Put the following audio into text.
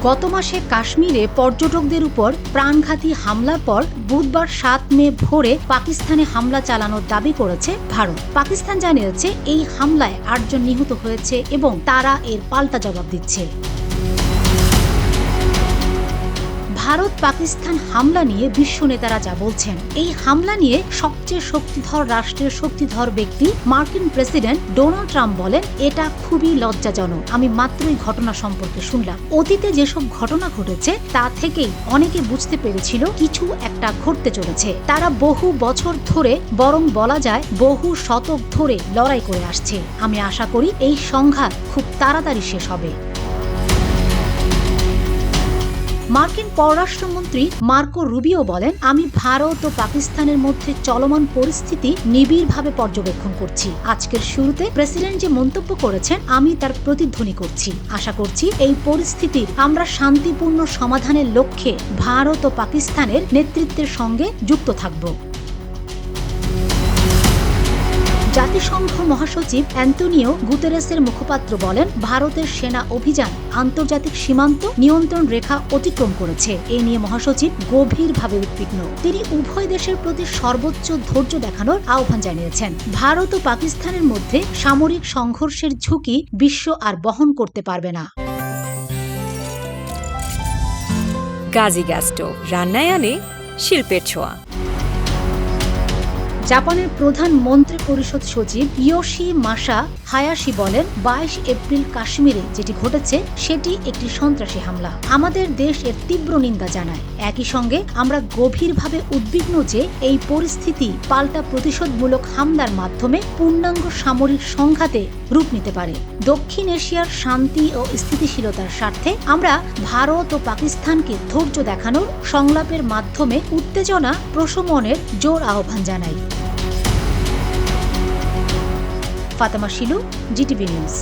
গত মাসে কাশ্মীরে পর্যটকদের উপর প্রাণঘাতী হামলার পর বুধবার ৭ মে ভোরে পাকিস্তানে হামলা চালানোর দাবি করেছে ভারত। পাকিস্তান জানিয়েছে এই হামলায় ৮ জন নিহত হয়েছে এবং তারা এর পাল্টা জবাব দিচ্ছে। ভারত পাকিস্তান হামলা নিয়ে বিশ্ব নেতারা যা বলছেন, এই হামলা নিয়ে সবচেয়ে শক্তিধর রাষ্ট্রের শক্তিধর ব্যক্তি মার্কিন প্রেসিডেন্ট ডোনাল্ড ট্রাম্প বলেন, এটা খুবই লজ্জাজনক। আমি মাত্রই ঘটনা সম্পর্কে শুনলাম। অতীতে যেসব ঘটনা ঘটেছে তা থেকেই অনেকে বুঝতে পেরেছিল কিছু একটা ঘটতে চলেছে। তারা বহু বছর ধরে, বরং বলা যায় বহু শতক ধরে লড়াই করে আসছে। আমি আশা করি এই সংঘাত খুব তাড়াতাড়ি শেষ হবে। মার্কিন পররাষ্ট্রমন্ত্রী মার্কো রুবিও বলেন, আমি ভারত ও পাকিস্তানের মধ্যে চলমান পরিস্থিতি নিবিড়ভাবে পর্যবেক্ষণ করছি। আজকের শুরুতে প্রেসিডেন্ট যে মন্তব্য করেছেন আমি তার প্রতিধ্বনি করছি। আশা করছি এই পরিস্থিতির আমরা শান্তিপূর্ণ সমাধানের লক্ষ্যে ভারত ও পাকিস্তানের নেতৃত্বের সঙ্গে যুক্ত থাকব। জাতিসংঘ মহাসচিব অ্যান্তোনিও গুতেরেসের মুখপাত্র বলেন, ভারতের সেনা অভিযান আন্তর্জাতিক সীমান্ত নিয়ন্ত্রণ রেখা অতিক্রম করেছে। এ নিয়ে মহাসচিব গভীরভাবে উদ্বিগ্ন। তিনি উভয় দেশের প্রতি সর্বোচ্চ ধৈর্য দেখানোর আহ্বান জানিয়েছেন। ভারত ও পাকিস্তানের মধ্যে সামরিক সংঘর্ষের ঝুঁকি বিশ্ব আর বহন করতে পারবে না। গাজী গ্যাস স্টোভ, রান্নায় আনে শিল্পের ছোঁয়া। জাপানের প্রধান মন্ত্রী পরিষদ সচিব ইয়োশি মাসা হায়াশি বলেন, ২২ এপ্রিল কাশ্মীরে যেটি ঘটেছে সেটি একটি সন্ত্রাসী হামলা। আমাদের দেশ এর তীব্র নিন্দা জানায়। একই সঙ্গে আমরা গভীরভাবে উদ্বিগ্ন যে এই পরিস্থিতি পাল্টা প্রতিশোধমূলক হামলার মাধ্যমে পূর্ণাঙ্গ সামরিক সংঘাতে রূপ নিতে পারে। দক্ষিণ এশিয়ার শান্তি ও স্থিতিশীলতার স্বার্থে আমরা ভারত ও পাকিস্তানকে ধৈর্য দেখানোর সংলাপের মাধ্যমে উত্তেজনা প্রশমনের জোর আহ্বান জানাই। Fatema Shilu, GTV news.